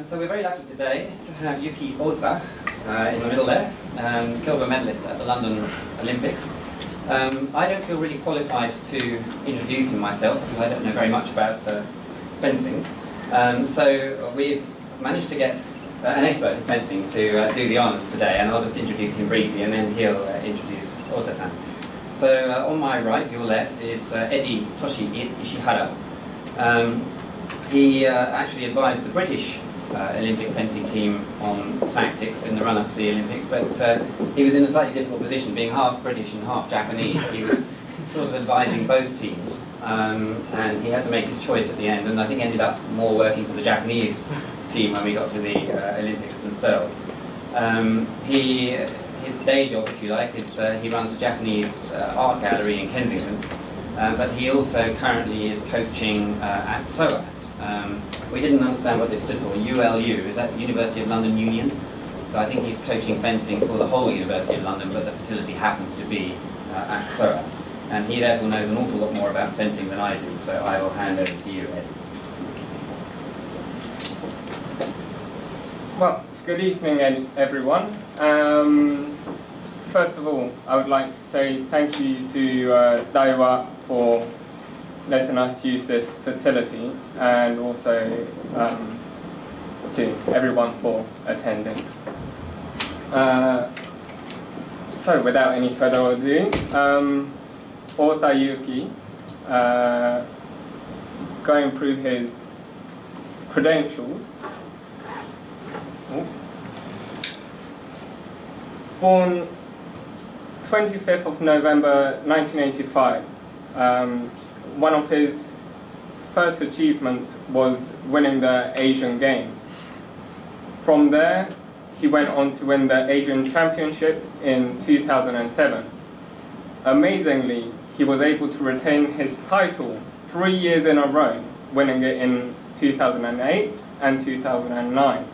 So we're very lucky today to have Yuki Ota in the middle there, silver medalist at the London Olympics. I don't feel really qualified to introduce him myself because I don't know very much about fencing. So we've managed to get an expert in fencing to do the honours today, and I'll just introduce him briefly and then he'll introduce Ota-san. So on my right, your left, is Eddie Toshi Ishihara. He actually advised the British Olympic fencing team on tactics in the run-up to the Olympics, but he was in a slightly difficult position, being half British and half Japanese. He was sort of advising both teams, and he had to make his choice at the end, and I think ended up more working for the Japanese team when we got to the Olympics themselves. His day job, if you like, is he runs a Japanese art gallery in Kensington, but he also currently is coaching at SOAS. We didn't understand what this stood for. ULU, is that University of London Union? So I think he's coaching fencing for the whole University of London, but the facility happens to be at SOAS. And he therefore knows an awful lot more about fencing than I do, so I will hand over to you, Ed. Well, good evening everyone. First of all, I would like to say thank you to Daiwa for letting us use this facility, and also to everyone for attending. So without any further ado, Ota Yuki, going through his credentials. Born 25th of November 1985. One of his first achievements was winning the Asian Games. From there, he went on to win the Asian Championships in 2007. Amazingly, he was able to retain his title 3 years in a row, winning it in 2008 and 2009.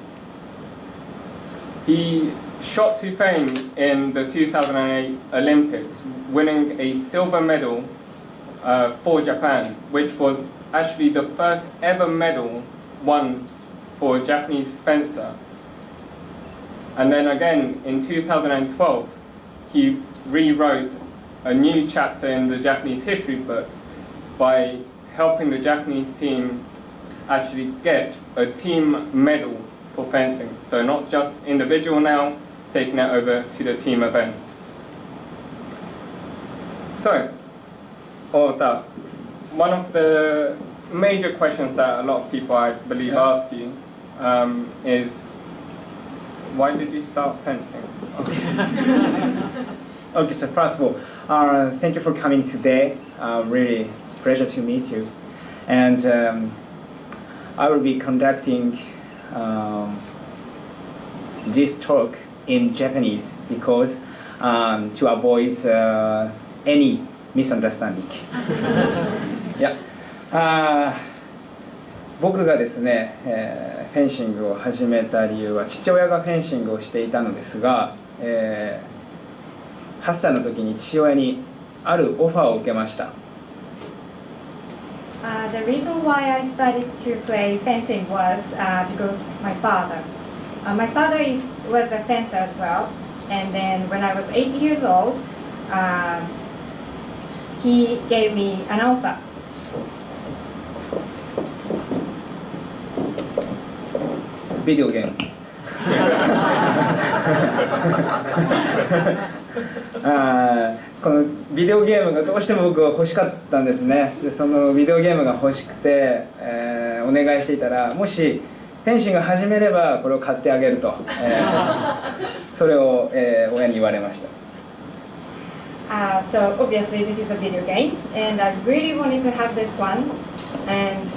He shot to fame in the 2008 Olympics, winning a silver medal for Japan, which was actually the first ever medal won for a Japanese fencer. And then again in 2012, he rewrote a new chapter in the Japanese history books by helping the Japanese team actually get a team medal for fencing. So not just individual now, taking it over to the team events. So, Ota, one of the major questions that a lot of people, I believe, ask you is, why did you start fencing? Okay, so first of all, thank you for coming today. Really pleasure to meet you. And I will be conducting this talk in Japanese because to avoid any misunderstanding. いや、僕がですね、フェンシングを始めた理由は父親がフェンシングをしていたのですが、8歳の時に父親にあるオファーを受けました。The reason why I started to play fencing was because my father. My father was a fencer as well, and then when I was 8 years old, he gave me an offer. Video game. このビデオゲームがどうしても僕は欲しかったんですね。でそのビデオゲームが欲しくて、お願いしていたら、もしフェンシング始めればこれを買ってあげると、それを、親に言われました。So obviously this is a video game, and I really wanted to have this one. And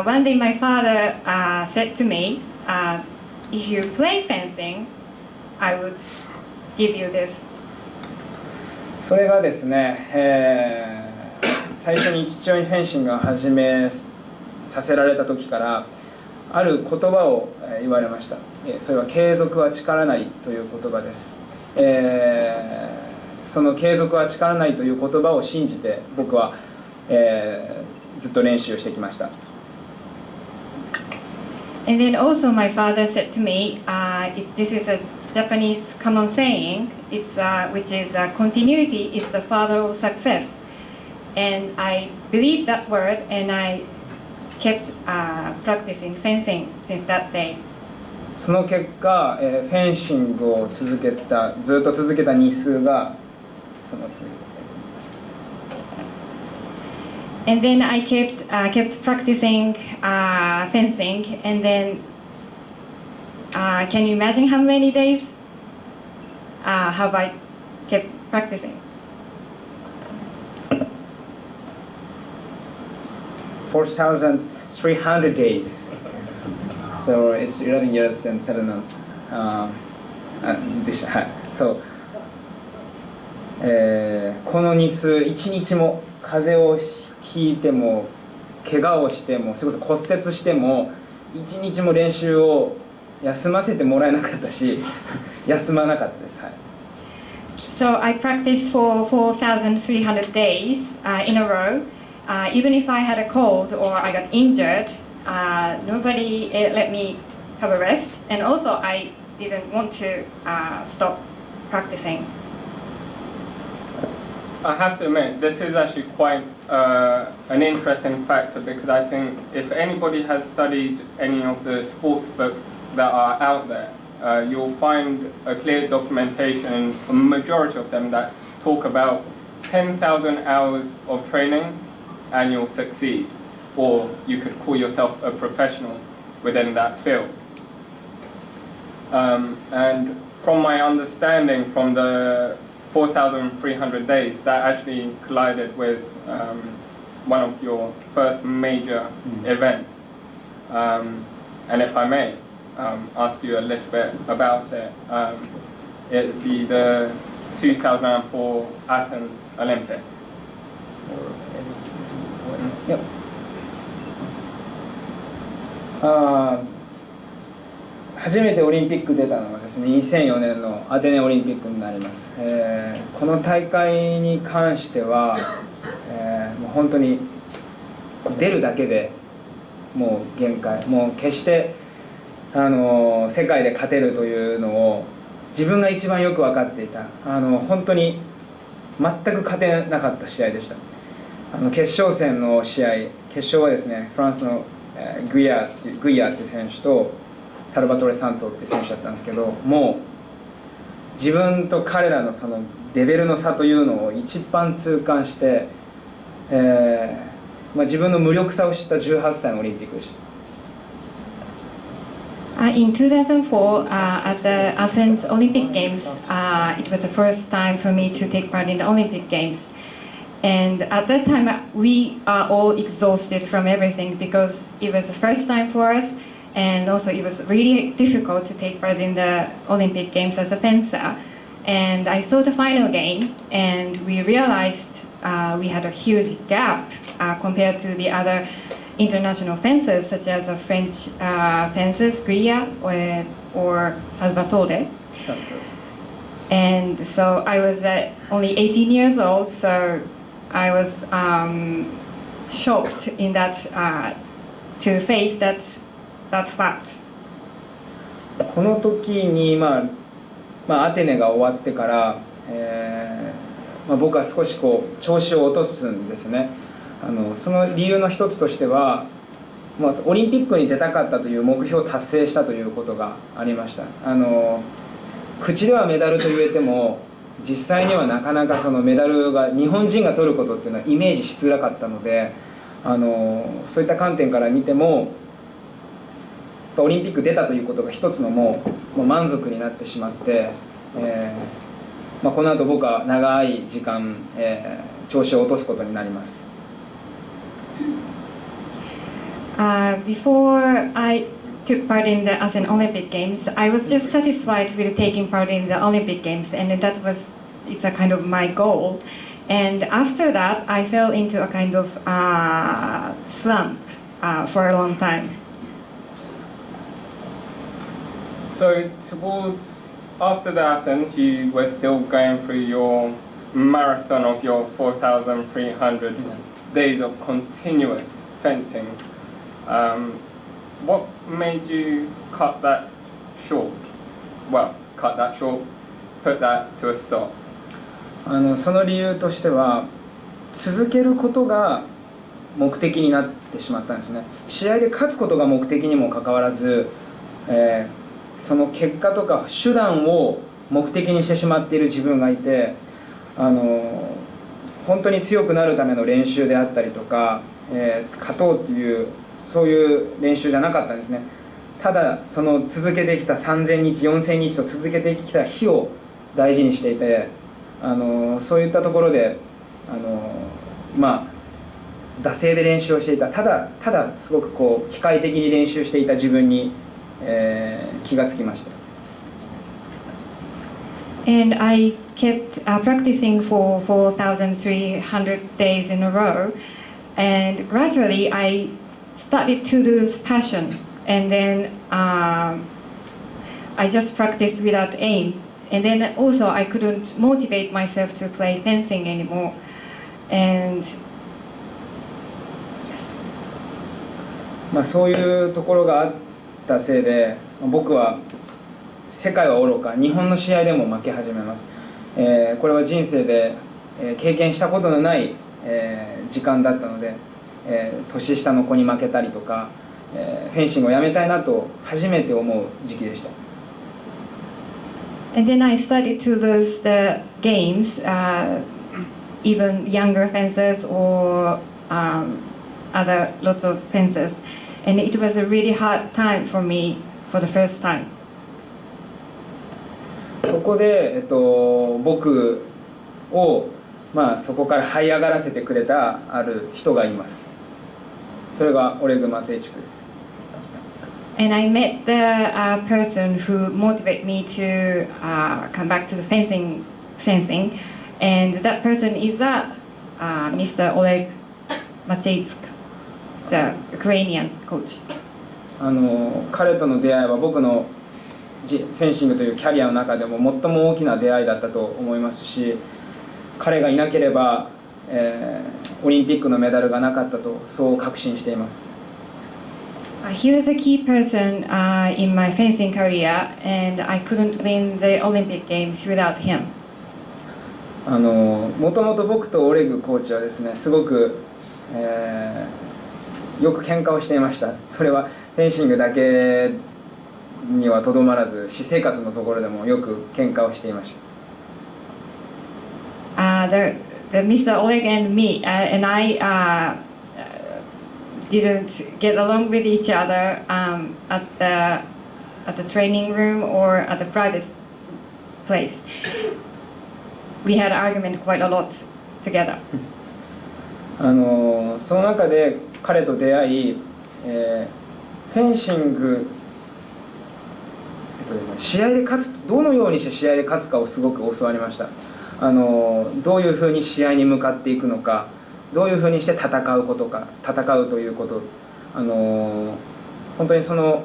one day my father said to me, if you play fencing, I would give you this. それがですね、最初に父親にフェンシングを始めさせられた時からある言葉を言われました。それは継続は力なりという言葉です。その継続は力なりという言葉を信じて僕は、ずっと練習をしてきました。And then also my father said to me, this is a Japanese common saying, which is continuity is the father of success. And I believed that word, and I kept practicing fencing since that day. その結果、フェンシングをずっと続けた日数がその次。And then I kept practicing fencing, and then can you imagine how many days have I kept practicing? 4,300 days. So it's 11 years and 7 months. So この日数、1日も風邪をひいても怪我をしてもそれこそ骨折しても1日も練習を休ませてもらえなかったし休まなかったです。はい。So I practiced for 4,300 days in a row. Even if I had a cold or I got injured, nobody let me have a rest. And also I didn't want to stop practicing. I have to admit, this is actually quite an interesting factor because I think if anybody has studied any of the sports books that are out there, you'll find a clear documentation in a majority of them that talk about 10,000 hours of training and you'll succeed, or you could call yourself a professional within that field. And from my understanding from the 4,300 days, that actually collided with one of your first major events. And if I may ask you a little bit about it, it'd be the 2004 Athens Olympic. Yep. 初めてオリンピック出たのはですね、2004年のアテネオリンピックになります。この大会に関しては、もう本当に出るだけでもう限界、もう決して世界で勝てるというのを自分が一番よく分かっていた。本当に全く勝てなかった試合でした。決勝戦の試合、決勝はですね、フランスのグイヤーっていう選手とサルバトレ・サンツォっていう選手だったんですけど、もう自分と彼らのそのレベルの差というのを一番痛感して、自分の無力さを知った18歳のオリンピックでした。In 2004, at the Athens Olympic Games, it was the first time for me to take part in the Olympic Games. And at that time, we are all exhausted from everything because it was the first time for us, and also it was really difficult to take part in the Olympic Games as a fencer. And I saw the final game, and we realized we had a huge gap compared to the other international fencers, such as the French fencers, Grilla or Salvatore. And so I was only 18 years old, so I was shocked in that to face that fact. この時に、アテネが終わってから、僕は少しこう調子を落とすんですね。その理由の一つとしては、オリンピックに出たかったという目標を達成したということがありました。口ではメダルと言えても実際にはなかなかそのメダルが日本人が取ることっていうのはイメージしづらかったので、そういった観点から見てもオリンピック出たということが一つのもう満足になってしまって、この後僕は長い時間、調子を落とすことになります。Before I took part in the Athens Olympic Games, I was just satisfied with taking part in the Olympic Games, and it's a kind of my goal. And after that, I fell into a kind of slump for a long time. So after the Athens, you were still going through your marathon of your 4,300 days of continuous fencing. what made you cut that short? Well, cut that short, put that to a stop. その理由としては、続けることが目的になってしまったんですね。試合で勝つことが目的にもかかわらず、その結果とか手段を目的にしてしまっている自分がいて、本当に強くなるための練習であったりとか、勝とうっていうそういう練習じゃなかったんですね。ただその続けてきた3000日4000日と続けてきた日を大事にしていて、そういったところで惰性で練習をしていた、ただすごくこう機械的に練習していた自分に、気がつきました。And I kept practicing for 4,300 days in a row, and gradually I started to lose passion, and then I just practiced without aim, and then also I couldn't motivate myself to play fencing anymore, and そういうところがあったせいで、僕は世界はおろか日本の試合でも負け始めます。これは人生で経験したことのない時間だったので、年下の子に負けたりとか、フェンシングをやめたいなと初めて思う時期でした。And then I started to lose the games, even younger fencers or other lots of fencers, and it was a really hard time for me for the first time. そこで、僕を、そこから這い上がらせてくれたある人がいます。それがオレグ・マツエチクです。And I met the person who motivated me to come back to the fencing, and that person is Mr. Oleg Macheitsk, the Ukrainian coach. 彼との出会いは僕のフェンシングというキャリアの中でも最も大きな出会いだったと思いますし、彼がいなければ、オリンピックのメダルがなかったとそう確信しています。He was a key person in my fencing career, and I couldn't win the Olympic Games without him. もともと僕とオレグコーチはですね、すごく、よく喧嘩をしていました。それはフェンシングだけにはとどまらず、私生活のところでもよく喧嘩をしていました。The Mr. Oleg and me and I didn't get along with each other at the training room or at the private place. We had argument quite a lot together. その中で彼と出会い、フェンシング、試合で勝つ、どのようにして試合で勝つかをすごく教わりました。どういうふうに試合に向かっていくのか、どういうふうにして戦うことか、戦うということ、本当にその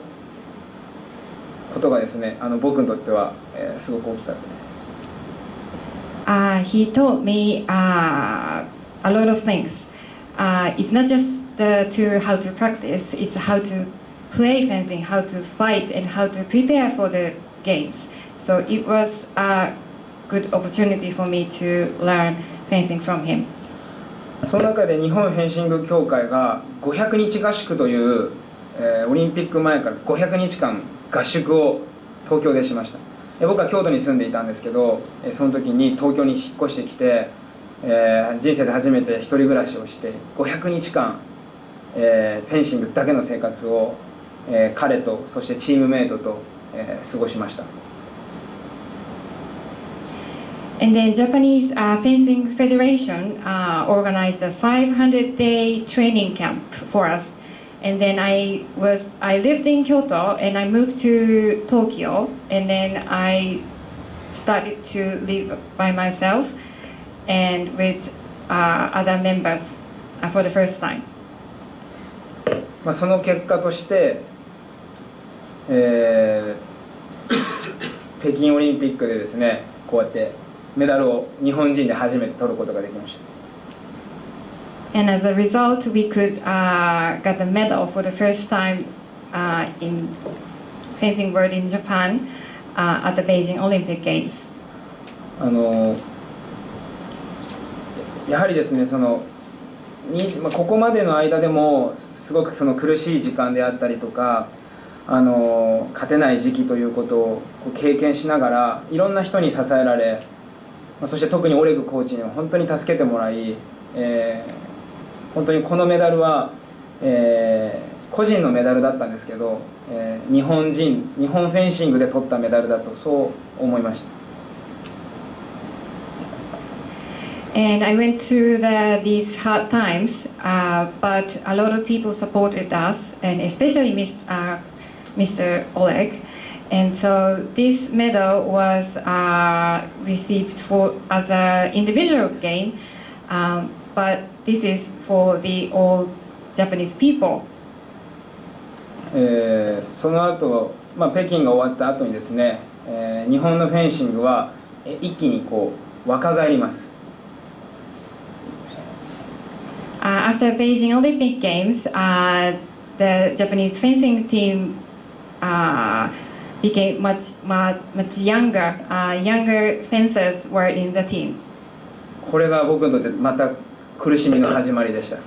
ことがですね、僕にとっては、すごく大きかったです。He taught me a lot of things. It's not just how to practice, it's how to play fencing, how to fight, and how to prepare for the games. So it was a good opportunity for me to learn fencing from him. その中で日本フェンシング協会が500日合宿という、オリンピック前から500日間合宿を東京でしました。僕は京都に住んでいたんですけど、その時に東京に引っ越してきて、人生で初めて一人暮らしをして500日間、フェンシングだけの生活を、彼とそしてチームメイトと、過ごしました。And then Japanese Fencing Federation organized a 500-day training camp for us. And then I lived in Kyoto and I moved to Tokyo, and then I started to live by myself and with other members for the first time. その結果として、北京オリンピックでですね、こうやってメダルを日本人で初めて取ることができました。And as a result, we could get the medal for the first time in fencing world in Japan at the Beijing Olympic Games. やはりですね、ここまでの間でもすごく苦しい時間であったりとか、勝てない時期ということを経験しながら、いろんな人に支えられ、そして特にオレグコーチには本当に助けてもらい、本当にこのメダルは、個人のメダルだったんですけど、日本フェンシングで取ったメダルだとそう思いました。And I went through these hard times, but a lot of people supported us, and especially Mr. Oleg. And so this medal was received as an individual game, but this is for the all Japanese people. その後、北京が終わった後にですね、日本のフェンシングは一気に若返ります。After Beijing Olympic Games, the Japanese fencing team became much younger. Younger fencers were in the team. これが僕にとってまた苦しみの始まりでした。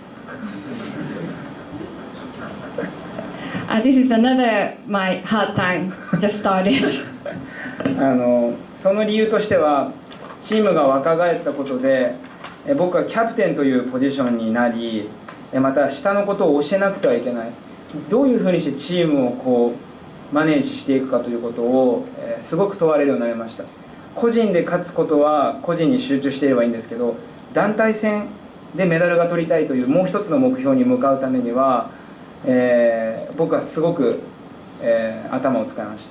This is another my hard time just started. その理由としては、チームが若返ったことで、僕はキャプテンというポジションになり、また下のことを教えなくてはいけない、どういうふうにしてチームをマネージしていくかということを、すごく問われるようになりました。個人で勝つことは個人に集中していればいいんですけど、団体戦でメダルが取りたいというもう一つの目標に向かうためには、僕はすごく、頭を使いました。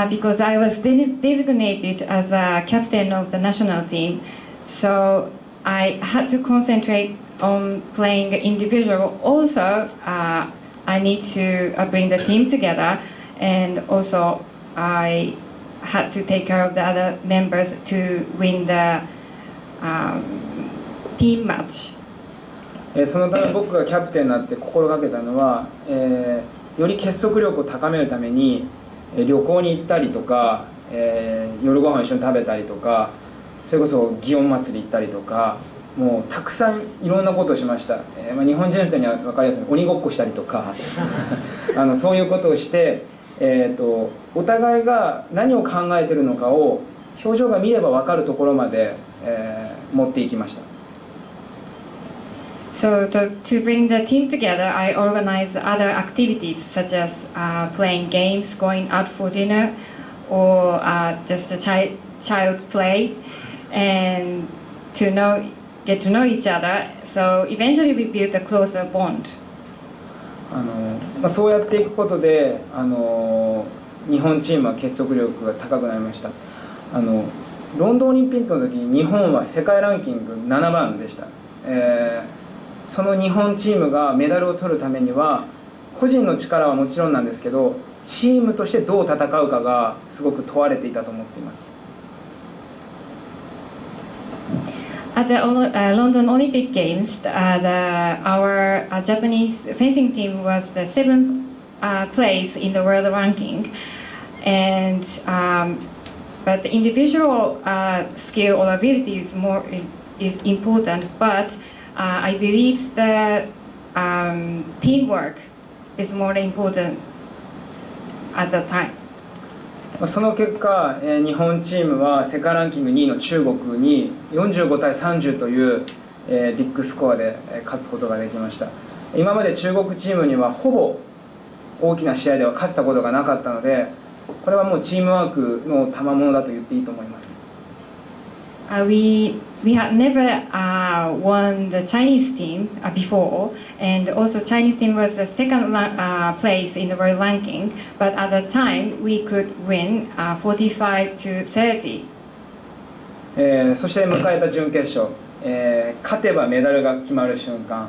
Because I was designated as a captain of the national team, so I had to concentrate on playing individual. Also, I need to bring the team together, and also I had to take care of the other members to win the team match. そのため僕がキャプテンになって心がけたのは、より結束力を高めるために旅行に行ったりとか、夜ご飯を一緒に食べたりとか、それこそ祇園祭り行ったりとか、もうたくさんいろんなことをしました。日本人の人には分かりやすい鬼ごっこしたりとかそういうことをして、お互いが何を考えているのかを表情が見れば分かるところまで、持っていきました。So to bring the team together, I organized other activities such as playing games, going out for dinner, or just a child play, and to get to know each other. So eventually we built a closer bond. そうやっていくことで、日本チームは結束力が高くなりました。ロンドンオリンピックの時に日本は世界ランキング7番でした。その日本チームがメダルを取るためには個人の力はもちろんなんですけど、チームとしてどう戦うかがすごく問われていたと思っています。At the London Olympic Games, our Japanese fencing team was the seventh place in the world ranking, and but the individual skill or ability is important, but I believe that teamwork is more important at that time. その結果、日本チームは世界ランキング2位の中国に45対30という、ビッグスコアで勝つことができました。今まで中国チームにはほぼ大きな試合では勝てたことがなかったので、これはもうチームワークの賜物だと言っていいと思います。We had never won the Chinese team before, and also Chinese team was the second place in the world ranking. But at the time, we could win 45 to 30. そして迎えた準決勝、勝てばメダルが決まる瞬間、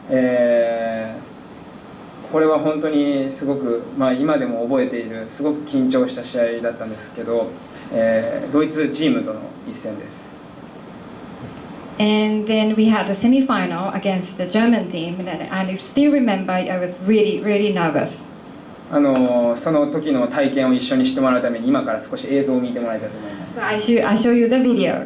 これは本当にすごく、今でも覚えているすごく緊張した試合だったんですけど、ドイツチームとの一戦です。And then we had the semi-final against the German team, and I still remember I was really, really nervous. その時の体験を一緒にしてもらうために今から少し映像を見てもらいたいと思います。So I show you the video.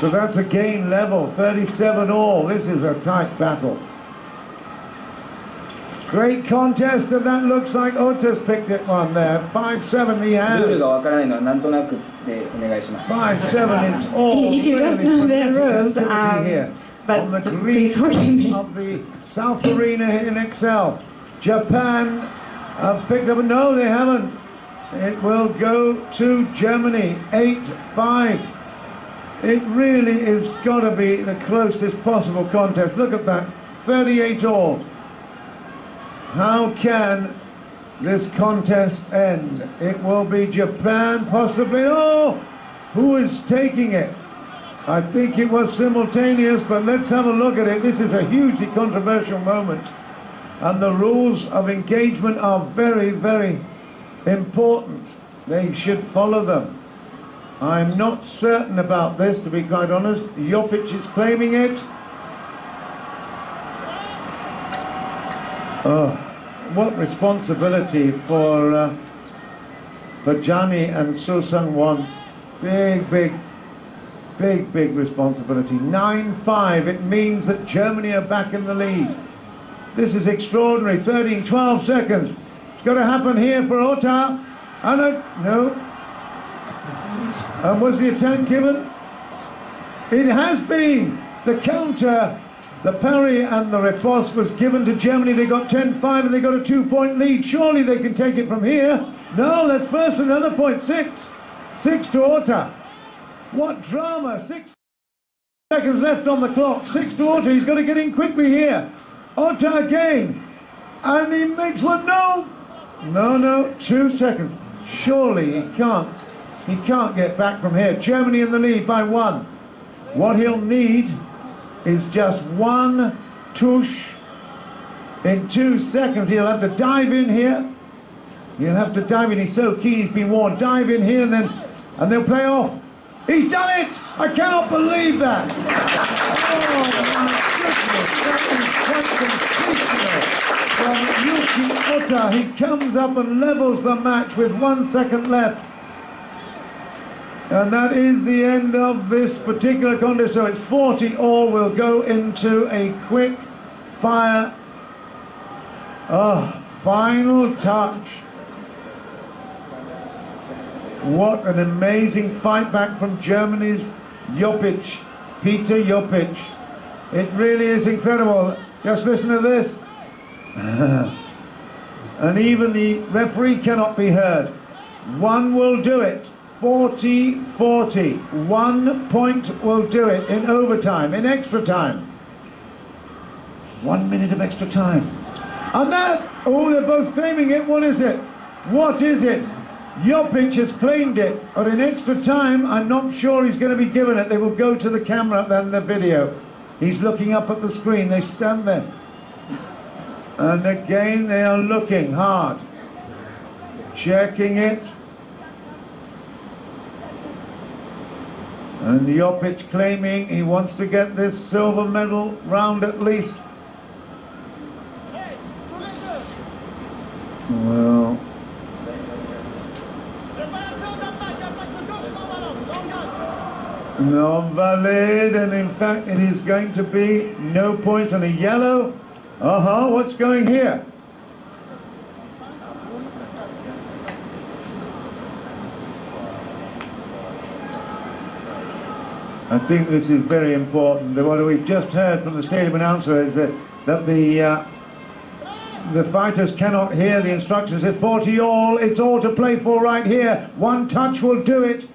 So that's a game level, 37 all. This is a tight battle. Great contest, and that looks like Ota's picked it one there. 5-7 he ルール has. がわからないのはなんとなくでお願いします。 5-7 is all. If you don't know the rules, here. On the but green please forgive me. of the South Arena here in Excel. Japan have picked up, no they haven't. It will go to Germany, 8-5. It really is got to be the closest possible contest. Look at that, 38 all. How can this contest end? It will be Japan, possibly. Oh, who is taking it? I think it was simultaneous, but let's have a look at it. This is a hugely controversial moment. And the rules of engagement are very, very important. They should follow them. I'm not certain about this, to be quite honest. Jopic is claiming it. Oh, what responsibility for Gianni and Soo-Sung-won. Big responsibility. 9-5, it means that Germany are back in the lead. This is extraordinary, 12 seconds. It's got to happen here for Ota. No. And was the attempt given? It has been. The counter, the parry and the riposte was given to Germany. They got 10-5 and they got a 2-point lead. Surely they can take it from here. No, that's first another point. 6 to Ota. What drama. 6 seconds left on the clock. 6 to Ota. He's got to get in quickly here. Ota again. And he makes one. No. 2 seconds. Surely he can't get back from here. Germany in the lead by 1. What he'll need is just one touche in 2 seconds. He'll have to dive in here. He'll have to dive in. He's so keen, he's been warned. Dive in here and they'll play off. He's done it! I cannot believe that! Oh my goodness, that is quite sensational from Yuki Ota. He comes up and levels the match with 1 second left. And that is the end of this particular contest. So it's 40 all. We'll go into a quick fire. Final touch. What an amazing fight back from Germany's Jopic, Peter Jopic. It really is incredible. Just listen to this. And even the referee cannot be heard. One will do it. 40-40. 1 point will do it in overtime, in extra time. 1 minute of extra time. And that, they're both claiming it. What is it? What is it? Jopic has claimed it, but in extra time, I'm not sure he's going to be given it. They will go to the camera and the video. He's looking up at the screen. They stand there. And again, they are looking hard. Checking it. And Jopic claiming he wants to get this silver medal round at least. Well, non-valid, and in fact it is going to be no points on a yellow. What's going here? I think this is very important. What we've just heard from the stadium announcer is that the fighters cannot hear the instructions. It's 40 all. It's all to play for right here. One touch will do it.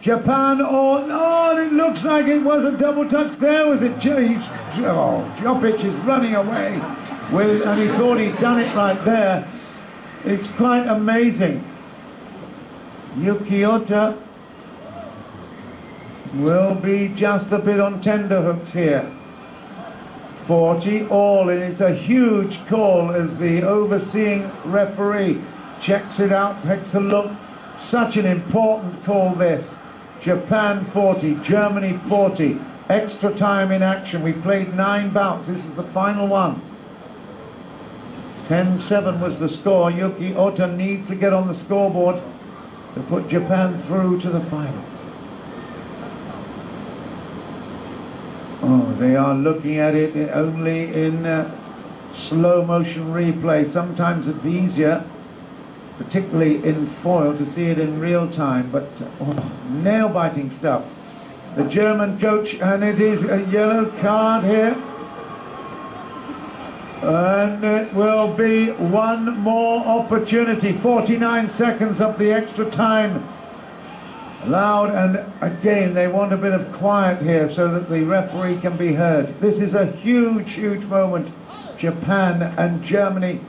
Japan it looks like it was a double touch there. Was it? Jopic is running away and he thought he'd done it right there. It's quite amazing. Yuki Ota will be just a bit on tenterhooks here. 40 all, and it's a huge call as the overseeing referee checks it out, takes a look. Such an important call this. Japan 40, Germany 40, extra time in action. We played 9 bouts, this is the final one. 10-7 was the score. Yuki Ota needs to get on the scoreboard to put Japan through to the final. Oh, they are looking at it only in slow motion replay. Sometimes it's easier, particularly in foil, to see it in real time, but nail-biting stuff. The German coach, and it is a yellow card here. And it will be one more opportunity. 49 seconds of the extra time allowed, and again they want a bit of quiet here so that the referee can be heard. This is a huge, huge moment. Japan and Germany.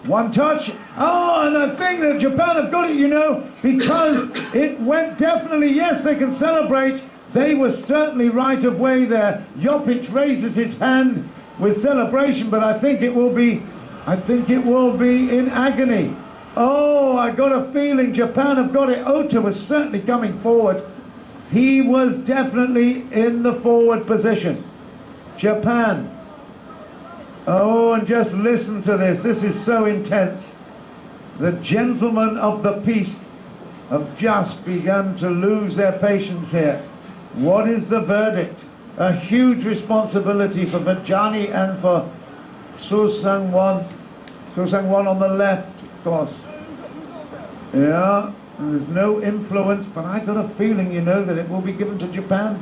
One touch. Oh, and I think that Japan have got it, you know, because it went definitely, yes, they can celebrate. They were certainly right of way there. Jopic raises his hand with celebration, but I think it will be in agony. Oh, I got a feeling Japan have got it. Ota was certainly coming forward. He was definitely in the forward position. Japan. Oh, and just listen to this. This is so intense. The gentlemen of the peace have just begun to lose their patience here. What is the verdict? A huge responsibility for Vajani and for Su Sang-won. Su Sang-won on the left, of course. Yeah, there's no influence, but I got a feeling, you know, that it will be given to Japan.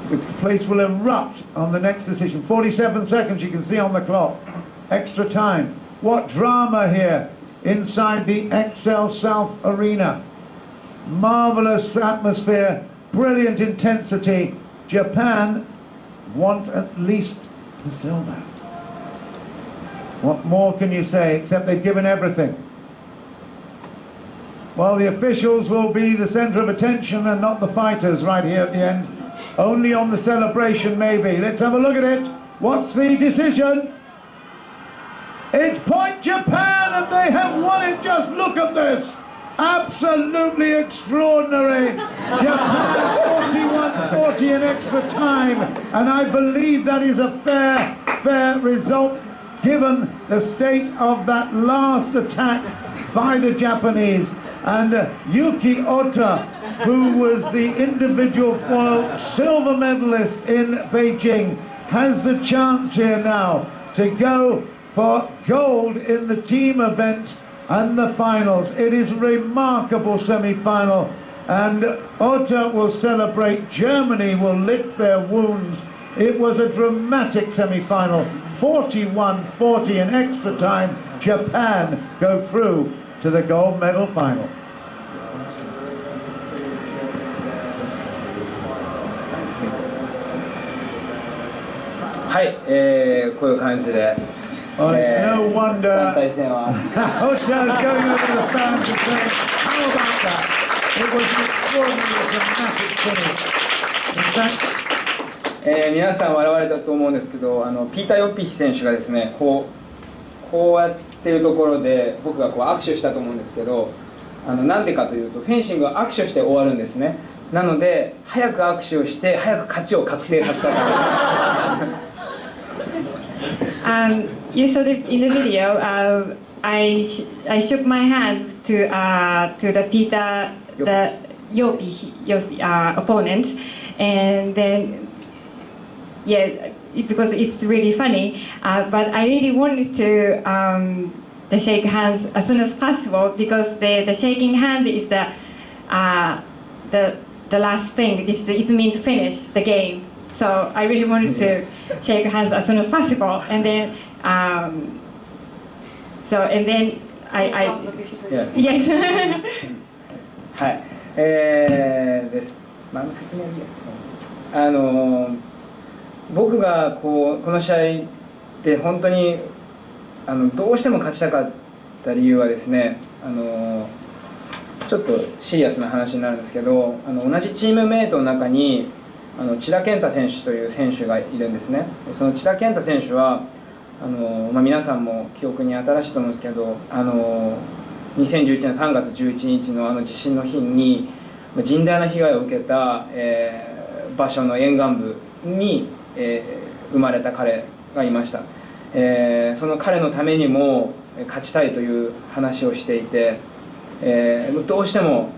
The place will erupt on the next decision. 47 seconds you can see on the clock. Extra time. What drama here inside the XL South Arena. Marvelous atmosphere, brilliant intensity. Japan want at least the silver. What more can you say except they've given everything? Well, the officials will be the center of attention and not the fighters right here at the end. Only on the celebration, maybe. Let's have a look at it. What's the decision? It's point Japan, and they have won it. Just look at this. Absolutely extraordinary. Japan 41-40 in extra time, and I believe that is a fair result given the state of that last attack by the Japanese. And Yuki Ota, who was the individual foil silver medalist in Beijing, has the chance here now to go for gold in the team event and the finals. It is a remarkable semi-final, and Ota will celebrate. Germany will lick their wounds. It was a dramatic semi-final. 41-40 in extra time. Japan go through to the gold medal final.こういう感じで、Oh, it's no wonder 団体戦は Ota is going over to the fans and saying, how about that? It was an extraordinary dramatic finish. In fact, 皆さん笑われたと思うんですけど、ピーター・ヨッピヒ選手がですね、こうやってるところで僕がこう握手したと思うんですけど、なんでかというとフェンシングは握手して終わるんですね。なので早く握手をして早く勝ちを確定させたから。You saw in the video. I shook my hand to the Peter, the Yopi opponent, and then because it's really funny. But I really wanted to shake hands as soon as possible because the shaking hands is the last thing. It means finish the game. So I really wanted to shake hands as soon as possible, and then I yes. はい、です。説明僕がこの試合で本当にどうしても勝ちたかった理由はですね、ちょっとシリアスな話になるんですけど、同じチームメイトの中に千田健太選手という選手がいるんですね。その千田健太選手は皆さんも記憶に新しいと思うんですけど、2011年3月11日の地震の日に甚大な被害を受けた、場所の沿岸部に、生まれた彼がいました。その彼のためにも勝ちたいという話をしていて、どうしても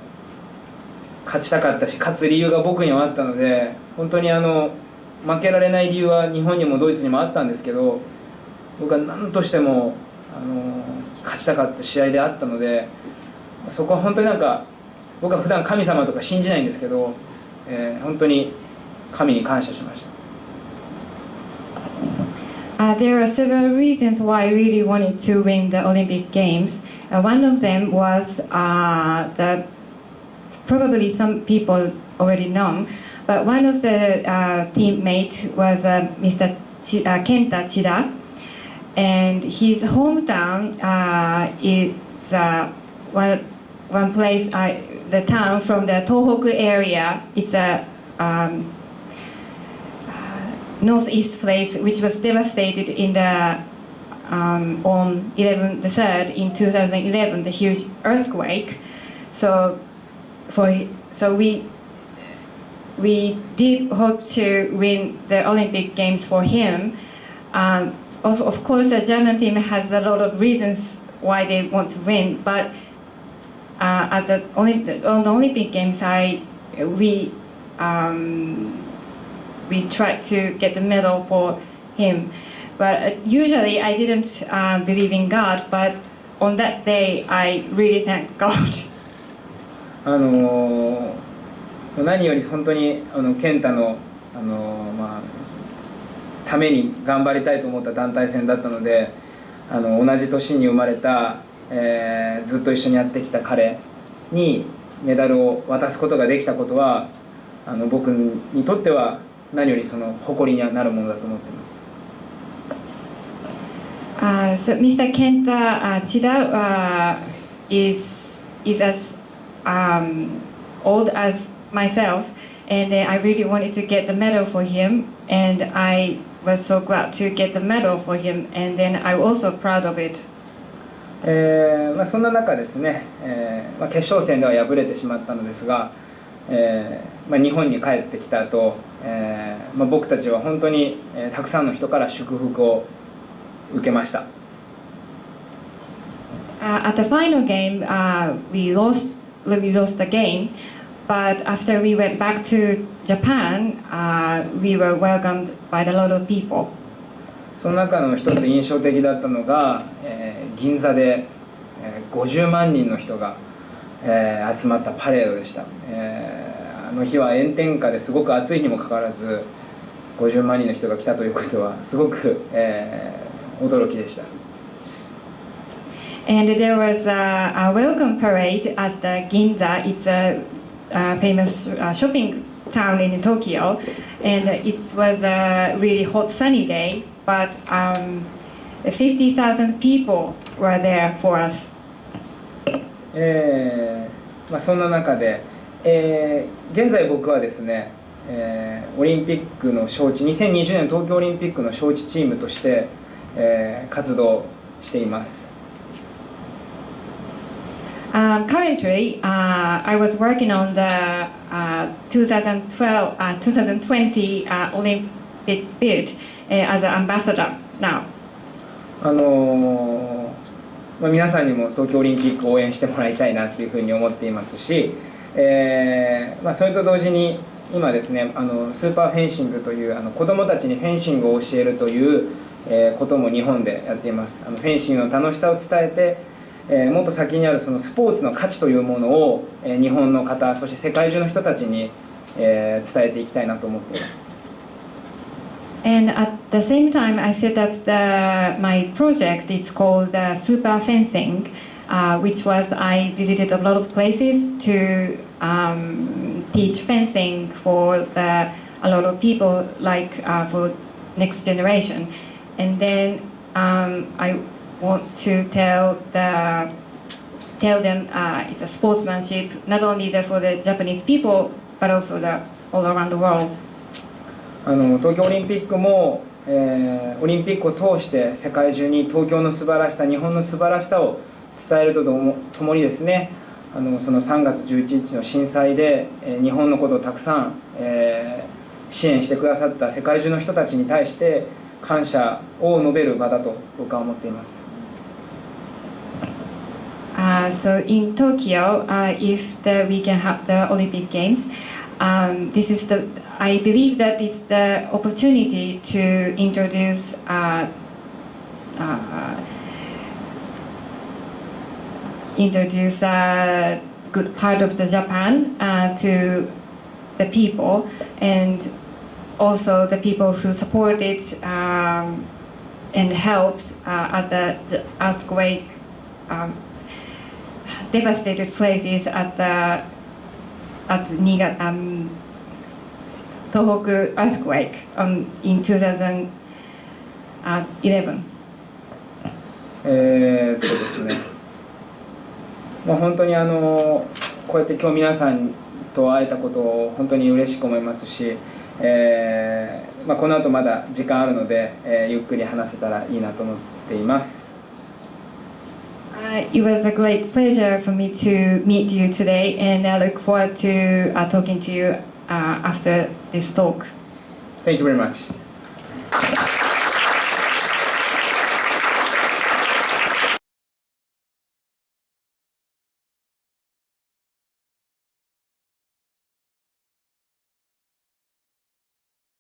勝ちたかったし、勝つ理由が僕にはあったので、本当に負けられない理由は日本にもドイツにもあったんですけど、僕は何としても勝ちたかった試合であったので、そこは本当に僕は普段神様とか信じないんですけど、本当に神に感謝しました。There are several reasons why I really wanted to win the Olympic Games. One of them was that probably some people already know, but one of the teammates was Mr. Kenta Chida, and his hometown is one place, the town from the Tohoku area. It's a northeast place which was devastated in the on the 3rd in 2011, the huge earthquake. So we did hope to win the Olympic Games for him. Of course, the German team has a lot of reasons why they want to win, but on the Olympic Games, we tried to get the medal for him. But usually I didn't believe in God, but on that day I really thanked God. 何より本当に健太のために頑張りたいと思った団体戦だったので、同じ年に生まれた、ずっと一緒にやってきた彼にメダルを渡すことができたことは僕にとっては何よりその誇りになるものだと思っています。So Mr. Kenta Chida is as old as myself, and I really wanted to get the medal for him, and I was so glad to get the medal for him, and then I'm also proud of it. そんな中ですね、決勝戦では敗れてしまったのですが、日本に帰ってきた後、僕たちは本当に、たくさんの人から祝福を受けました。At the final game, we lost the game, but after we went back to Japan, we were welcomed by a lot of people. その中の一つ印象的だったのが、銀座で、50万人の人が、集まったパレードでした。あの日は炎天下ですごく暑いにもかかわらず50万人の人が来たということはすごく、驚きでした。And there was a welcome parade at the Ginza. It's a famous shopping town in Tokyo, and it was a really hot sunny day, but 50,000 people were there for us. そんな中で、現在僕はですね、オリンピックの招致、2020年東京オリンピックの招致チームとして、活動しています。Currently, I was working on the 2020 Olympic bid as an ambassador now. 皆さんにも東京オリンピックを応援してもらいたいなというふうに思っていますし、それと同時に今ですね、スーパーフェンシングという子どもたちにフェンシングを教えるという、ことも日本でやっています。フェンシングの楽しさを伝えて、もっと先にあるそのスポーツの価値というものを、日本の方そして世界中の人たちに、伝えていきたいなと思っています。And at the same time, I set up my project. It's called Super Fencing, which was I visited a lot of places to teach fencing for a lot of people, like for next generation. And then I want to tell them it's a sportsmanship, not only for the Japanese people, but also all around the world. 東京オリンピックも、オリンピックを通して世界中に東京の素晴らしさ、日本の素晴らしさを伝えるとともにですね、その3月11日の震災で、日本のことをたくさん、支援してくださった世界中の人たちに対して感謝を述べる場だと僕は思っています。So in Tokyo, if we can have the Olympic Games, this is I believe that it's the opportunity to introduce a good part of the Japan to the people, and also the people who supported and helped at the earthquake, devastated places at Niigata, Tohoku earthquake in 2011. ですね、本当にこうやって今日皆さんと会えたことを本当に嬉しく思いますし、この後まだ時間あるので、ゆっくり話せたらいいなと思っています。It was a great pleasure for me to meet you today, and I look forward to talking to you after this talk. Thank you very much.